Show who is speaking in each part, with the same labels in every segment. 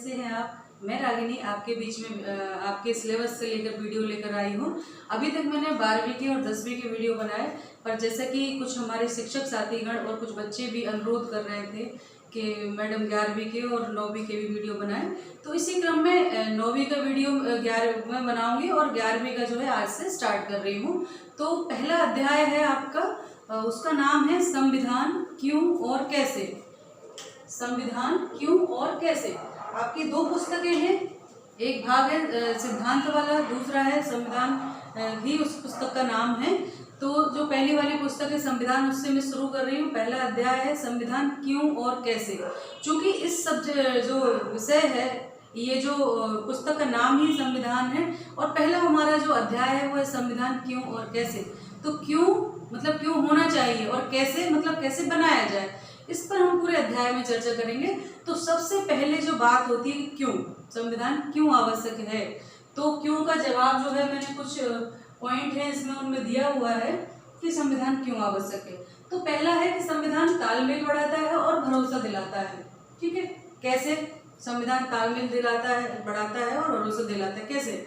Speaker 1: कैसे हैं आप। मैं रागिनी आपके बीच में आपके सिलेबस से लेकर वीडियो लेकर आई हूँ। अभी तक मैंने 12वीं के और 10वीं के वीडियो बनाए, पर जैसा कि कुछ हमारे शिक्षक साथीगण और कुछ बच्चे भी अनुरोध कर रहे थे कि मैडम 11वीं के और 9वीं के भी वीडियो बनाएं, तो इसी क्रम में 9वीं का वीडियो 11 में बनाऊंगी और 11वीं का जो है आज से स्टार्ट कर रही हूँ। तो पहला अध्याय है आपका, उसका नाम है संविधान क्यों और कैसे। संविधान क्यों और कैसे। आपकी दो पुस्तकें हैं, एक भाग है सिद्धांत वाला, दूसरा है संविधान ही उस पुस्तक का नाम है। तो जो पहली वाली पुस्तक है संविधान, उससे मैं शुरू कर रही हूँ। पहला अध्याय है संविधान क्यों और कैसे। चूंकि इस सब जो विषय है, ये जो पुस्तक का नाम ही संविधान है और पहला हमारा जो अध्याय है वो है संविधान क्यों और कैसे। तो क्यों मतलब क्यों होना चाहिए और कैसे मतलब कैसे बनाया जाए, इस पर हम पूरे अध्याय में चर्चा करेंगे। तो सबसे पहले जो बात होती है कि क्यों संविधान क्यों आवश्यक है, तो क्यों का जवाब जो है मैंने कुछ पॉइंट है इसमें उनमें दिया हुआ है कि संविधान क्यों आवश्यक है। तो पहला है कि संविधान तालमेल बढ़ाता है और भरोसा दिलाता है। ठीक है, कैसे संविधान तालमेल बढ़ाता है और भरोसा दिलाता है, कैसे।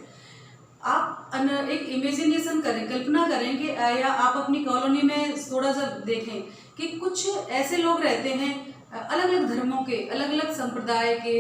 Speaker 1: आप एक इमेजिनेशन करें, कल्पना करें कि या आप अपनी कॉलोनी में थोड़ा सा देखें कि कुछ ऐसे लोग रहते हैं अलग अलग धर्मों के, अलग अलग संप्रदाय के,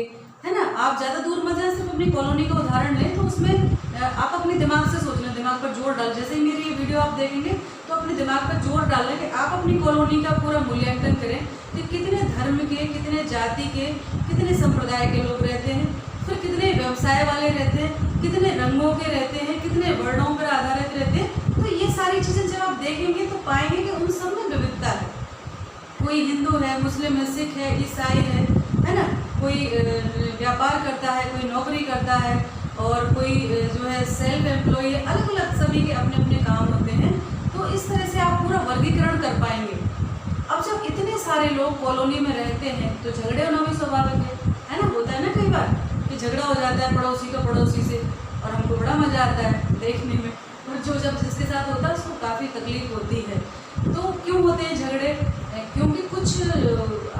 Speaker 1: है ना। आप ज़्यादा दूर मत जाए, सिर्फ अपनी कॉलोनी का उदाहरण लें तो उसमें आप अपने दिमाग से सोच लें, दिमाग पर जोर डाल, जैसे ही मेरी ये वीडियो आप देखेंगे तो अपने दिमाग पर जोर डालें कि आप अपनी कॉलोनी का पूरा मूल्यांकन करें कि कितने धर्म के, कितने जाति के, कितने संप्रदाय के लोग रहते हैं, फिर कितने व्यवसाय वाले रहते हैं, कितने रंगों के रहते हैं, कितने वर्णों पर आधारित रहते हैं। तो ये सारी चीज़ें जब आप देखेंगे तो पाएंगे कि उन सब में विविधता है। कोई हिंदू है, मुस्लिम है, सिख है, ईसाई है ना। कोई व्यापार करता है, कोई नौकरी करता है और कोई जो है सेल्फ एम्प्लॉय है, अलग अलग सभी के अपने अपने काम होते हैं। तो इस तरह से आप पूरा वर्गीकरण कर पाएंगे। अब जब इतने सारे लोग कॉलोनी में रहते हैं तो झगड़े होना भी स्वाभाविक है ना। होता है ना कई बार कि झगड़ा हो जाता है पड़ोसी का पड़ोसी से, और हमको बड़ा मजा आता है देखने में, और जो जब जिसके साथ होता है उसको काफ़ी तकलीफ होती है। तो क्यों होते हैं झगड़े, क्योंकि कुछ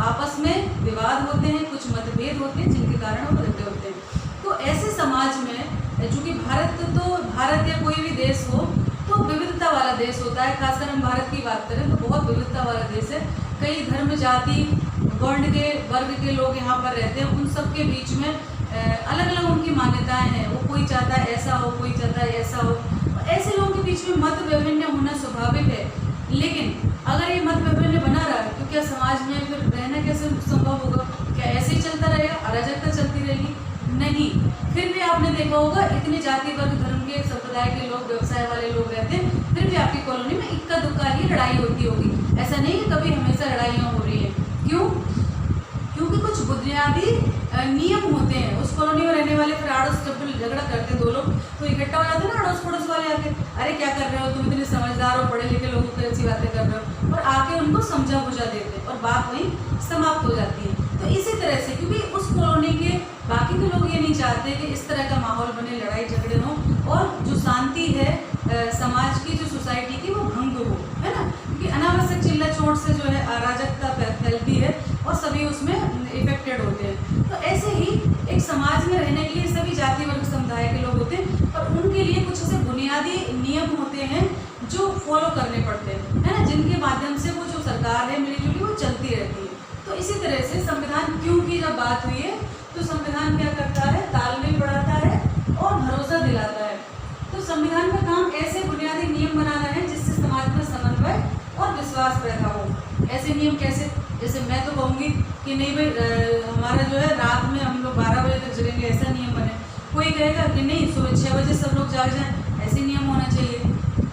Speaker 1: आपस में विवाद होते हैं, कुछ मतभेद होते हैं जिनके कारण वो झगड़े होते हैं। तो ऐसे समाज में चूँकि भारत या कोई भी देश हो तो विविधता वाला देश होता है। खासकर हम भारत की बात करें तो बहुत विविधता वाला देश है। कई धर्म, जाति, वर्ण के, वर्ग के लोग यहाँ पर रहते हैं। उन सब के बीच में अलग अलग उनकी मान्यताएं हैं। वो कोई चाहता है ऐसा हो, कोई चाहता है ऐसा हो। ऐसे लोगों के बीच में मत वैमनस्य होना स्वाभाविक है। लेकिन अगर ये मत वैमनस्य बना रहा है तो क्या समाज में फिर रहना कैसे संभव होगा। क्या ऐसे ही चलता रहेगा, अराजकता चलती रहेगी? नहीं। फिर भी आपने देखा होगा इतने जाति, वर्ग, धर्म के, संप्रदाय के लोग, व्यवसाय वाले लोग रहते हैं, फिर भी आपकी कॉलोनी में इक्का दुक्का ही लड़ाई होती होगी। ऐसा नहीं कि कभी हमेशा लड़ाइयाँ हो रही है। क्यों? क्योंकि कुछ बुनियादी नियम होते हैं। उस कॉलोनी में रहने वाले फिर आड़ोस जब झगड़ा करते हैं दो लोग तो इकट्ठा हो जाते हैं ना अड़ोस पड़ोस वाले आके, अरे क्या कर रहे हो तुम, इतने समझदार और पढ़े लिखे लोगों की अच्छी बातें कर रहे हो, और आके उनको समझा बुझा देते हैं और बात वहीं समाप्त हो जाती है। तो इसी तरह से क्योंकि उस कॉलोनी के बाकी के लोग ये नहीं चाहते कि इस तरह का माहौल बने, लड़ाई झगड़े हो, और जो शांति है समाज की, जो सोसाइटी की, वो भंग हो, है ना। क्योंकि अनावश्यक चिल्ला चोट से जो है अराजकता फैलती है और सभी उसमें इफेक्टेड होते हैं। तो ऐसे ही एक समाज में रहने के लिए सभी जाति, वर्ग, समुदाय के लोग होते हैं और उनके लिए कुछ ऐसे बुनियादी नियम होते हैं जो फॉलो करने पड़ते हैं, है ना, जिनके माध्यम से वो जो सरकार है मिलीजुली वो चलती रहती है। तो इसी तरह से संविधान क्यों की जब बात हुई है तो संविधान क्या करता है, तालमेल बढ़ाता है और भरोसा दिलाता है। तो संविधान का काम ऐसे बुनियादी नियम बनाना है जिससे समाज में समन्वय और विश्वास पैदा हो। ऐसे नियम कैसे, जैसे मैं तो कहूँगी कि नहीं भाई हमारा जो है रात में हम लोग 12 बजे तक जगेंगे, ऐसा नियम बने। कोई कहेगा कि नहीं सुबह 6 बजे सब लोग जाग जाएं, ऐसे नियम होना चाहिए।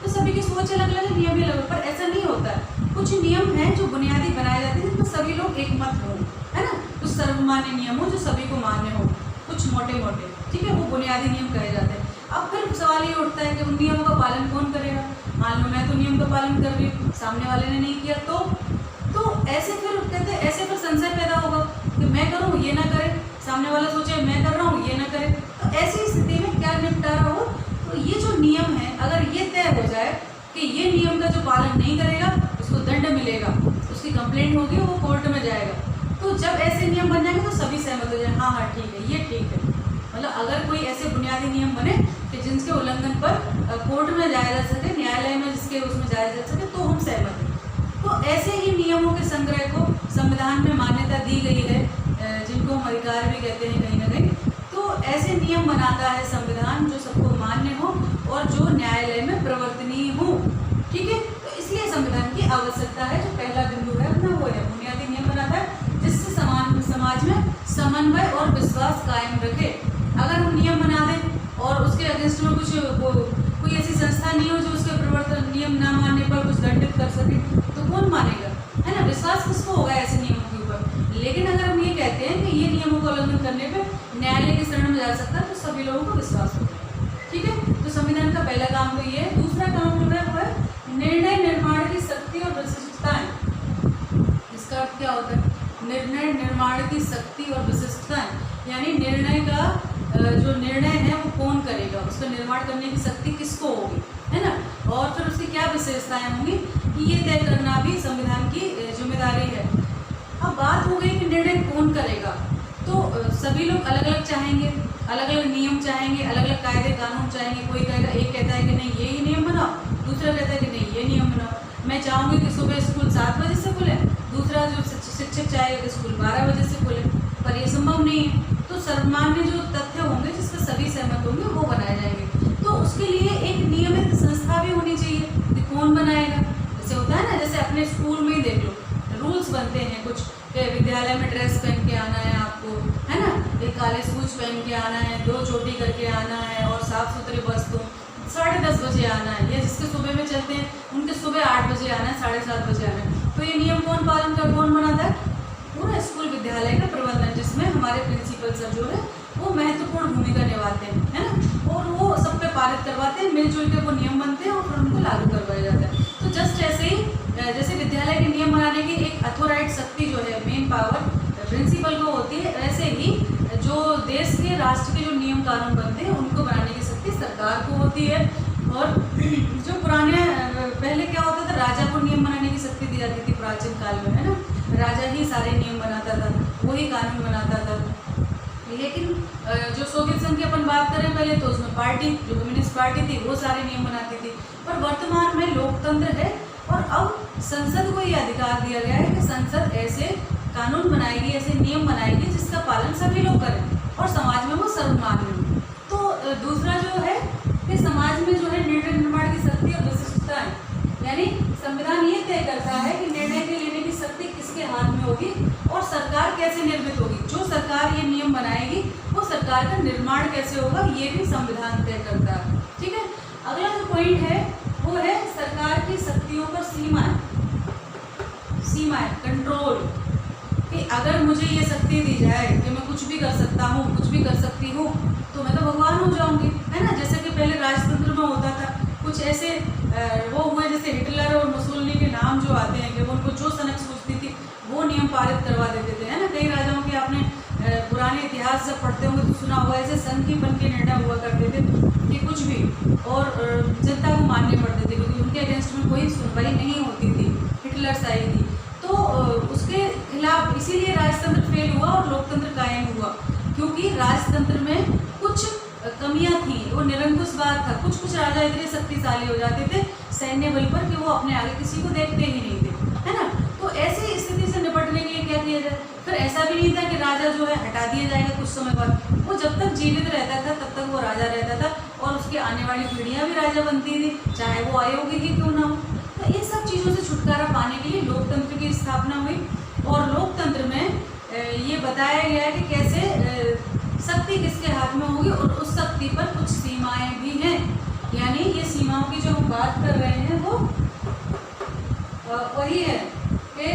Speaker 1: तो सभी की सोच अलग अलग है, नियम ही अलग, पर ऐसा नहीं होता है। कुछ नियम हैं जो बुनियादी बनाए जाते हैं जिसमें सभी लोग एक मत हों, है ना। कुछ सर्वमान्य नियम हो जो सभी को मान्य हो, कुछ मोटे मोटे, ठीक है, वो बुनियादी नियम कहे जाते हैं। अब फिर सवाल ये उठता है कि उन नियमों का पालन कौन करेगा। मान लो मैं तो नियम का पालन कर रही हूँ, सामने वाले ने नहीं किया तो ऐसे फिर कहते हैं, ऐसे फिर संशय पैदा होगा कि मैं करूँ ये ना करे, सामने वाला सोचे मैं कर रहा हूँ ये ना करे। तो ऐसी स्थिति में क्या निपटारा हो, तो ये जो नियम है अगर ये तय हो जाए कि ये नियम का जो पालन नहीं करेगा उसको दंड मिलेगा, उसकी कंप्लेंट होगी, वो कोर्ट में जाएगा, तो जब ऐसे नियम बन जाएंगे तो सभी सहमत हो जाए, हाँ हाँ ठीक है, ये ठीक है। मतलब अगर कोई ऐसे बुनियादी नियम बने कि जिनके उल्लंघन पर कोर्ट में जाया जा सके, न्यायालय में जिसके उसमें जाया जा सके, तो हम सहमत हैं। तो ऐसे ही नियमों के संग्रह को संविधान में मान्यता दी गई है, जिनको हम अधिकार भी कहते हैं कहीं ना कहीं। तो ऐसे नियम बनाता है संविधान जो सबको मान्य हो और जो न्यायालय में प्रवर्तनीय हो, ठीक है। तो इसलिए संविधान की आवश्यकता है। जो पहला बिंदु है अपना वो है बुनियादी नियम बनाता है जिससे समाज में समन्वय और विश्वास कायम रखे। अगर हम नियम बना दें और उसके अगेंस्ट में कोई ऐसी संस्था नहीं हो जो उसके प्रवर्तन नियम ना मानने पर कुछ दंडित कर सके, तो कौन मानेगा, है ना। विश्वास किसको होगा ऐसे नियमों के ऊपर। लेकिन अगर हम ये कहते हैं कि ये नियमों का उल्लंघन करने पर न्यायालय की शरण में जा सकता है, तो सभी लोगों को विश्वास होगा, ठीक है। तो संविधान का पहला काम तो ये है। दूसरा काम जो है वो है निर्णय निर्माण की शक्ति और विशिष्टताएं। इसका अर्थ क्या होता है? निर्णय निर्माण की शक्ति और विशिष्टताएं, यानी निर्णय का जो निर्णय है वो कौन करेगा, उसका निर्माण करने की शक्ति किसको होगी, है ना। और फिर उसकी क्या विशेषताएं होंगी, ये तय करना भी संविधान की जिम्मेदारी है। अब बात हो गई कि निर्णय कौन करेगा, तो सभी लोग अलग अलग चाहेंगे, अलग अलग नियम चाहेंगे, अलग अलग कायदे कानून चाहेंगे। कोई कहेगा, एक कहता है कि नहीं ये ही नियम बनाओ, दूसरा कहता है कि नहीं ये नियम बनाओ। मैं चाहूँगी कि सुबह स्कूल 7 बजे से खुले, दूसरा जो शिक्षक चाहेगा कि स्कूल 12 बजे से खुले, पर ये संभव नहीं है। तो सर्वमान्य जो तथ्य होंगे जिस पर सभी सहमत होंगे वो बनाए जाएंगे। तो उसके लिए एक नियमित संस्था भी होनी चाहिए कि कौन बनाएगा। जैसे होता है ना, जैसे अपने स्कूल में ही देख लो, रूल्स बनते हैं कुछ, विद्यालय में ड्रेस पहन के आना है आपको, है ना, एक काले शूज पहन के आना है, 2 चोटी करके आना है और साफ सुथरे वस्त्रों, 10:30 बजे आना है, या जिसके सुबह में चलते हैं उनके सुबह 8 बजे आना है, 7:30 बजे आना है। तो ये नियम कौन पालन कर कौन बनाता है? पूरा स्कूल विद्यालय का प्रबंधन, जिसमें हमारे प्रिंसिपल सर जो है वो महत्वपूर्ण भूमिका निभाते हैं, है ना। और वो सब पे पारित करवाते हैं, मिलजुल के वो नियम बनते हैं और फिर उनको लागू करवाया जाता है। तो जस्ट ऐसे ही जैसे विद्यालय के नियम बनाने की एक अथॉराइट शक्ति जो है, मेन पावर प्रिंसिपल को होती है, वैसे ही जो देश के राष्ट्र के जो नियम कानून बनते हैं उनको बनाने की शक्ति सरकार को होती है। और जो पुराने पहले क्या होता था, राजा को नियम बनाने की शक्ति दी जाती थी प्राचीन काल में, है ना। राजा ही सारे नियम बनाता था, वही कानून बनाता था। लेकिन जो सोवियत संघ की अपन बात करें पहले, तो उसमें पार्टी, जो कम्युनिस्ट पार्टी थी, वो सारे नियम बनाती थी। पर वर्तमान में लोकतंत्र है और अब संसद को ये अधिकार दिया गया है कि संसद ऐसे कानून बनाएगी, ऐसे नियम बनाएगी जिसका पालन सभी लोग करें और समाज में वो सर्वमान्य हो। तो दूसरा जो है कि समाज में जो है निर्णय निर्माण की शक्ति और विशिष्टताएं, यानी संविधान ये तय करता है कि निर्णय के लेने की शक्ति किसके हाथ में होगी और सरकार कैसे निर्मित होगी। जो सरकार ये नियम बनाएगी वो सरकार का निर्माण कैसे होगा, ये भी संविधान तय करता है, ठीक है। अगला जो पॉइंट है वो है सरकार की शक्तियों पर सीमाएं, कंट्रोल, कि अगर मुझे ये शक्ति दी जाए कि मैं कुछ भी कर सकता हूँ, कुछ भी कर सकती हूँ, तो मैं तो भगवान हो जाऊंगी, है ना। जैसे कि पहले राजतंत्र में होता था, कुछ ऐसे वो हुए जैसे हिटलर और मुसोलिनी के नाम जो आते हैं कि वो उनको जो सनक सूझती थी वो नियम पारित करवा देते थे, है ना। कई राजाओं के आपने पुराने इतिहास जब पढ़ते होंगे तो सुना हुआ, ऐसे संघ की बन के निर्णय हुआ करते थे कि कुछ भी, और जनता को मानने पड़ते थे क्योंकि उनके अगेंस्ट में कोई सुनवाई नहीं होती थी, हिटलरशाही थी। तो उसके खिलाफ इसीलिए राजतंत्र फेल हुआ और लोकतंत्र कायम हुआ, क्योंकि राजतंत्र में कुछ कमियां थी, वो निरंकुशवाद था। कुछ राजा इतने शक्तिशाली हो जाते थे सैन्य बल पर कि वो अपने आगे किसी को देखते ही नहीं थे, है ना। तो ऐसी स्थिति से निपटने के लिए क्या किया जाए? फिर ऐसा भी नहीं था कि राजा जो है हटा दिया जाएगा कुछ समय बाद, वो जब तक जीवित रहता था तब तक वो राजा रहता था और उसकी आने वाली पीढ़ियां भी राजा बनती थी, चाहे वो आयोगी ही क्यों ना हो। तो इन सब चीज़ों से छुटकारा पाने के लिए लोकतंत्र की स्थापना हुई और लोकतंत्र में ये बताया गया है कि कैसे शक्ति किसके हाथ में होगी और उस शक्ति पर कुछ सीमाएं भी हैं। यानी ये सीमाओं की जो हम बात कर रहे हैं वो वही है कि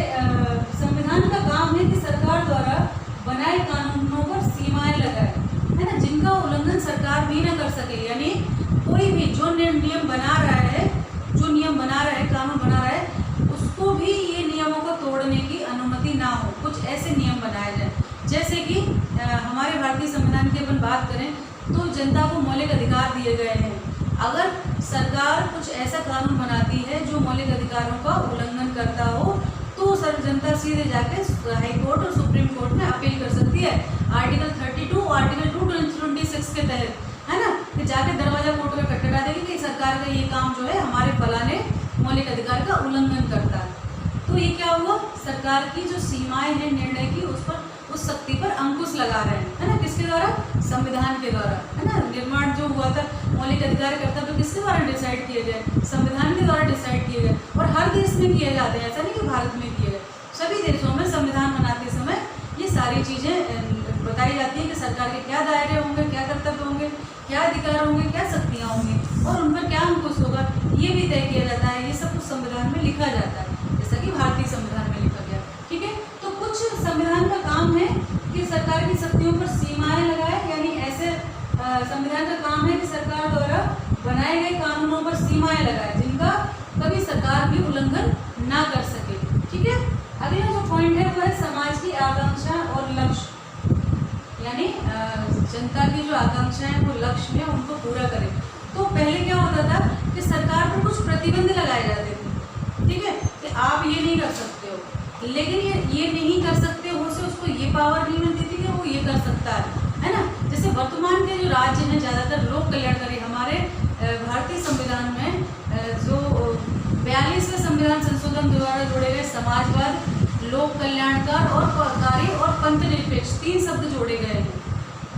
Speaker 1: संविधान का काम है कि सरकार द्वारा बनाए कानूनों पर सीमाएं लगाए, है ना, जिनका उल्लंघन सरकार भी ना कर सके। यानी कोई भी जो नियम बना रहा है, कानून बना रहा है, उसको भी ये नियमों को तोड़ने की अनुमति ना हो। कुछ ऐसे नियम बनाए जाए, जैसे कि हमारे भारतीय संविधान की अपन बात करें तो जनता को मौलिक अधिकार दिए गए हैं। अगर सरकार कुछ ऐसा कानून बनाती है जो मौलिक अधिकारों का उल्लंघन करता हो, तो जनता सीधे जाके हाई कोर्ट और सुप्रीम कोर्ट में अपील कर सकती है आर्टिकल 32 और आर्टिकल 226 के तहत, है ना, कि जाके दरवाजा कोर्ट में खटखटा देगी कि सरकार का ये काम जो है हमारे फलाने मौलिक अधिकार का उल्लंघन करता है। तो ये क्या हुआ, सरकार की जो सीमाएं हैं निर्णय की उस पर, उस शक्ति पर अंकुश लगा रहे हैं, है ना, किसके द्वारा, संविधान के द्वारा, है ना। निर्माण जो हुआ था मौलिक अधिकार कर्तव्य किसके द्वारा डिसाइड किए गए, संविधान के द्वारा डिसाइड किए गए, और हर देश में किए जाते हैं, ऐसा नहीं कि भारत में किए गए, सभी देशों में संविधान बनाते समय ये सारी चीजें बताई जाती है कि सरकार के क्या दायरे होंगे, क्या कर्तव्य होंगे, क्या अधिकार होंगे, क्या शक्तियाँ होंगी और उन पर क्या अंकुश होगा, ये भी तय किया जाता है। ये सब कुछ संविधान में लिखा जाता है, जैसा कि भारतीय संविधान में लिखा गया, ठीक है। तो कुछ संविधान का काम है कि सरकार की शक्तियों पर सीमाएं लगाए, यानी ऐसे संविधान का काम है कि सरकार द्वारा बनाए गए कानूनों पर सीमाएं लगाए जिनका कभी सरकार भी उल्लंघन ना कर सके, ठीक है। अगला जो पॉइंट है वो है समाज की आकांक्षा और लक्ष्य, यानी जनता की जो आकांक्षाएं वो लक्ष्य है उनको पूरा करें। तो पहले क्या होता था कि सरकार पर कुछ प्रतिबंध लगाए जाते थे, ठीक है, कि आप ये नहीं कर सकते हो, लेकिन ये नहीं कर सकते हो से उसको ये पावर नहीं मिलती थी कि वो ये कर सकता है ना। जैसे वर्तमान के जो राज्य हैं ज़्यादातर लोक कल्याणकारी, हमारे भारतीय संविधान में जो 42वें संविधान संशोधन द्वारा जोड़े गए समाजवाद, लोक कल्याणकार और कार्य और पंथ निरपेक्ष 3 शब्द जोड़े गए हैं।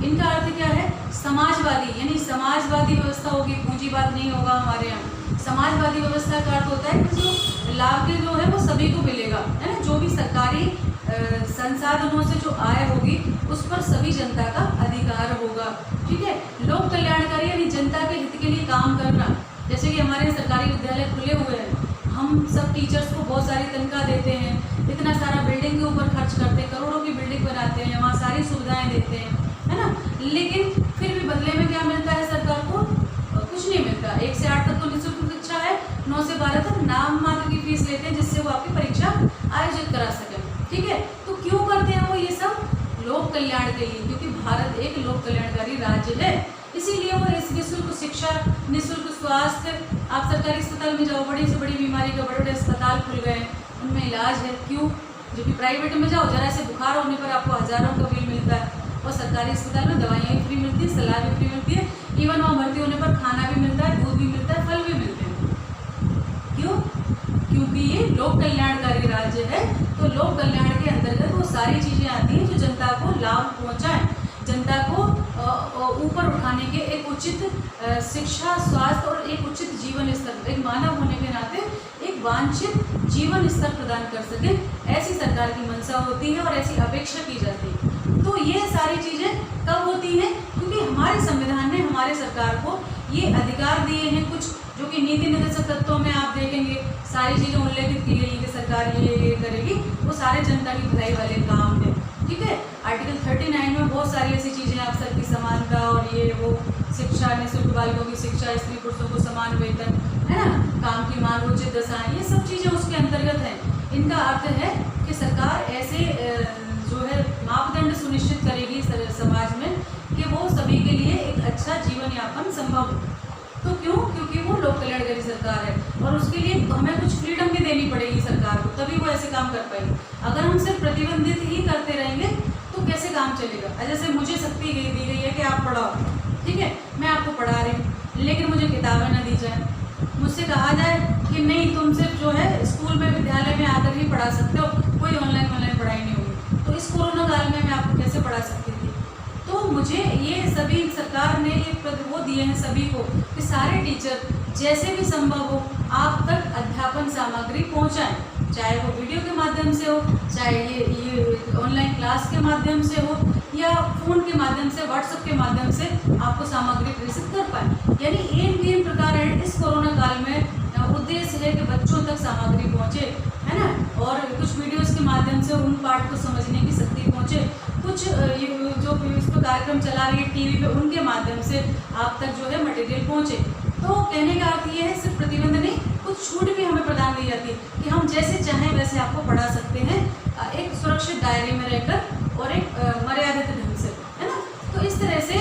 Speaker 1: इनका अर्थ क्या है, समाजवादी, यानी समाजवादी व्यवस्था होगी, पूंजीवाद नहीं होगा हमारे यहाँ। समाजवादी व्यवस्था का अर्थ होता है कि जो लाभ के जो है वो सभी को मिलेगा, है ना, जो भी सरकारी संसाधनों से जो आय होगी उस पर सभी जनता का अधिकार होगा, ठीक है। लोक कल्याणकारी यानी जनता के हित के लिए काम करना, जैसे कि हमारे सरकारी विद्यालय खुले हुए हैं, हम सब टीचर्स को बहुत सारी तनख्वाह देते हैं, इतना सारा बिल्डिंग के ऊपर खर्च करते हैं, करोड़ों की बिल्डिंग बनाते हैं, वहाँ सारी सुविधाएं देते हैं, है ना, लेकिन फिर भी बदले में क्या मिलता है सरकार को, कुछ नहीं मिलता। 1 से 8 तक तो निःशुल्क शिक्षा है, 9 से 12 तक नाम मात्र की फीस लेते हैं जिससे वो आपकी परीक्षा आयोजित करा सकें, ठीक है। तो क्यों करते हैं वो ये सब, लोक कल्याण के लिए, क्योंकि भारत एक लोक कल्याणकारी राज्य है, इसीलिए वो इस निःशुल्क शिक्षा, निःशुल्क स्वास्थ्य, आप सरकारी अस्पताल में जाओ, बड़ी से बड़ी बीमारी का बड़े बड़े अस्पताल खुल गए, उनमें इलाज है, क्यों, जो कि प्राइवेट में जाओ जरा से बुखार होने पर आपको हज़ारों का बिल मिलता है, और सरकारी अस्पताल में दवाइयाँ भी फ्री मिलती है, सलाह भी फ्री मिलती है, इवन वहाँ भर्ती होने पर खाना भी मिलता है, दूध भी मिलता है, फल भी मिलते हैं। क्यों, क्योंकि ये लोक कल्याणकारी राज्य है, तो लोक कल्याण के अंतर्गत वो सारी चीज़ें आती हैं जो जनता को लाभ पहुँचाएं, जनता को ऊपर उठाने के, एक उचित शिक्षा, स्वास्थ्य और एक उचित जीवन स्तर, एक मानव होने के नाते एक वांछित जीवन स्तर प्रदान कर सके, ऐसी सरकार की मंशा होती है और ऐसी अपेक्षा की जाती है। तो ये सारी चीज़ें कब होती हैं, क्योंकि हमारे संविधान ने हमारे सरकार को ये अधिकार दिए हैं कुछ, जो कि नीति निर्देशक तत्वों में आप देखेंगे सारी चीज़ें उल्लेखित की गई कि सरकार ये करेगी, वो सारे जनता की भलाई वाले काम हैं, ठीक है। आर्टिकल 39 में बहुत सारी ऐसी चीज़ें, अवसर की समानता और ये वो, शिक्षा, निःशुल्क बालकों की शिक्षा, स्त्री पुरुषों को समान वेतन, है ना, काम की मान, उचित दशाएं, ये सब चीज़ें उसके अंतर्गत हैं। इनका अर्थ है कि सरकार ऐसे जो है मापदंड सुनिश्चित करेगी समाज में कि वो सभी के लिए एक अच्छा जीवन यापन संभव हो। तो क्यों, क्योंकि वो लोक कल्याणकारी सरकार है और उसके लिए हमें कुछ फ्रीडम भी देनी पड़ेगी सरकार को, तभी वो ऐसे काम कर पाएगी। अगर हम सिर्फ प्रतिबंधित ही करते रहेंगे तो कैसे काम चलेगा। जैसे मुझे शक्ति दी गई है कि आप पढ़ाओ, ठीक है, मैं आपको पढ़ा रही हूँ, लेकिन मुझे किताबें ना दी जाए, मुझसे कहा जाए कि नहीं तुम सिर्फ जो है स्कूल में, विद्यालय में आकर ही पढ़ा सकते हो, कोई ऑनलाइन पढ़ाई नहीं होगी, तो इस कोरोना काल में मैं आपको कैसे पढ़ा सकती थी। तो मुझे ये सभी सरकार ने ये वो दिए हैं सभी को कि सारे टीचर जैसे भी संभव हो आप तक अध्यापन सामग्री पहुंचाएं, चाहे वो वीडियो के माध्यम से हो, चाहे ये ऑनलाइन क्लास के माध्यम से हो, या फ़ोन के माध्यम से, व्हाट्सएप के माध्यम से आपको सामग्री प्रेषित कर पाए। यानी इन 3 प्रकार है इस कोरोना काल में उद्देश्य है कि बच्चों तक सामग्री पहुँचे, है ना, और कुछ वीडियोज़ के माध्यम से उन पाठ को समझने की शक्ति पहुँचे, कुछ जो इस पर कार्यक्रम चला रही है टीवी पे उनके माध्यम से आप तक जो है मटेरियल पहुँचे। तो कहने का अर्थ ये है सिर्फ प्रतिबंध नहीं, कुछ छूट भी हमें प्रदान की जाती है कि हम जैसे चाहें वैसे आपको पढ़ा सकते हैं, एक सुरक्षित दायरे में रहकर और एक मर्यादित ढंग से, है ना। तो इस तरह से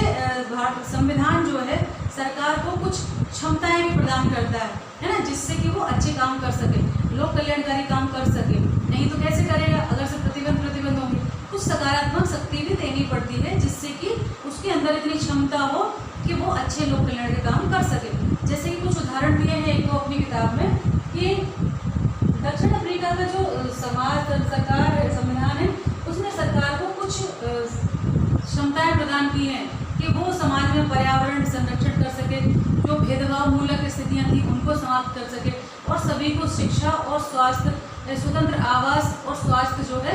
Speaker 1: भारत संविधान जो है सरकार को कुछ क्षमताएं भी प्रदान करता है ना, जिससे कि वो अच्छे काम कर सके, लोक कल्याणकारी काम कर सके। नहीं नहीं तो कैसे करेगा अगर से प्रतिबंध होंगे। कुछ सकारात्मक शक्ति भी देनी पड़ती है जिससे कि उसके अंदर इतनी क्षमता हो कि वो अच्छे लोक कल्याण के काम कर सके। जैसे कि कुछ उदाहरण दिए हैं एक तो अपनी किताब में कि दक्षिण अफ्रीका का जो सरकार संविधान है उसने सरकार को कुछ क्षमताएं प्रदान की हैं कि वो समाज में पर्यावरण संरक्षण कर सके, जो भेदभाव मूलक स्थितियां थी उनको समाप्त कर सके और सभी को शिक्षा और स्वास्थ्य, स्वतंत्र आवास और स्वास्थ्य जो है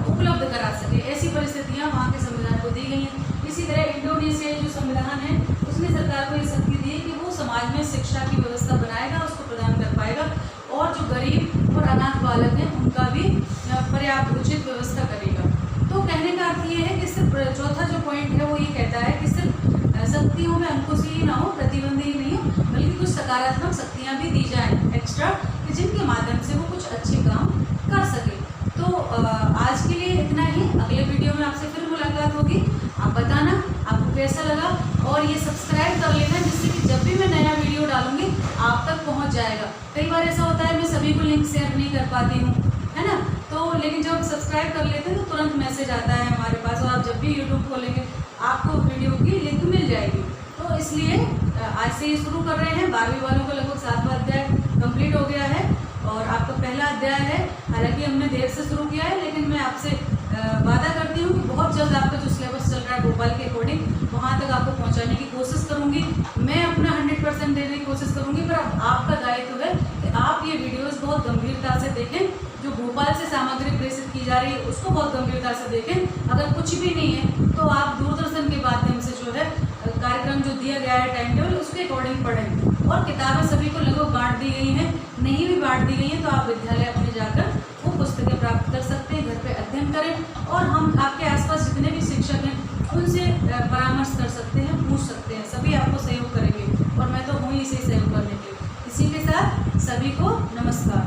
Speaker 1: उपलब्ध करा सके। ऐसी परिस्थितियां वहाँ के संविधान को दी गई हैं। इसी तरह इंडोनेशिया जो संविधान है उसने सरकार को ये शक्ति दी है कि वो समाज में शिक्षा की व्यवस्था बनाएगा, उसको प्रदान कर पाएगा और जो गरीब और अनाथ बालक हैं उनका भी पर्याप्त उचित व्यवस्था करेगा। तो कहने का अर्थ ये है कि सिर्फ चौथा जो पॉइंट है वो ये कहता है कि सिर्फ शक्तियों में अंकुश ही ना हो, प्रतिबंध ही नहीं हो, बल्कि कुछ सकारात्मक शक्तियाँ भी दी जाएं एक्स्ट्रा कि जिनके माध्यम से वो कुछ अच्छे काम कर सके। तो आज के लिए इतना ही। अगले वीडियो में आपसे फिर मुलाकात होगी। आप बताना आपको कैसा लगा और ये सब्सक्राइब कर लेना जिससे कि जब भी मैं नया वीडियो डालूंगी आप तक पहुंच जाएगा। कई बार ऐसा होता है मैं सभी को लिंक शेयर नहीं कर पाती हूँ, है ना, तो लेकिन जब सब्सक्राइब कर लेते हैं तो तुरंत मैसेज आता है हमारे पास और आप जब भी यूट्यूब खोलेंगे आपको वीडियो की लिंक मिल जाएगी। तो इसलिए आज से ये शुरू कर रहे हैं। 12वीं वालों का लगभग 7वां अध्याय कंप्लीट हो गया है और आपका पहला अध्याय है। हालांकि हमने देर से शुरू किया है लेकिन मैं आपसे वादा करती हूँ कि बहुत जल्द आपका जो सिलेबस चल रहा है भोपाल के अकॉर्डिंग वहाँ तक आपको पहुँचाने की कोशिश करूँगी। मैं अपना 100% देने की कोशिश करूँगी, पर आपका दायित्व है कि आप ये वीडियोस बहुत गंभीरता से देखें। जो भोपाल से सामग्री प्रेषित की जा रही है उसको बहुत गंभीरता से देखें। अगर कुछ भी नहीं है तो आप दूरदर्शन के माध्यम से जो है कार्यक्रम जो दिया गया है टाइम टेबल उसके अकॉर्डिंग पढ़ें। और किताबें सभी को लगभग बांट दी गई हैं, नहीं भी बांट दी गई हैं तो आप विद्यालय अपने जाकर वो पुस्तकें प्राप्त कर सकते हैं, घर पे अध्ययन करें और हम आपके आसपास जितने भी शिक्षक हैं उनसे परामर्श कर सकते हैं, पूछ सकते हैं, सभी आपको सहयोग करेंगे और मैं तो हूँ इसे सहयोग करने के लिए। इसी के साथ सभी को नमस्कार।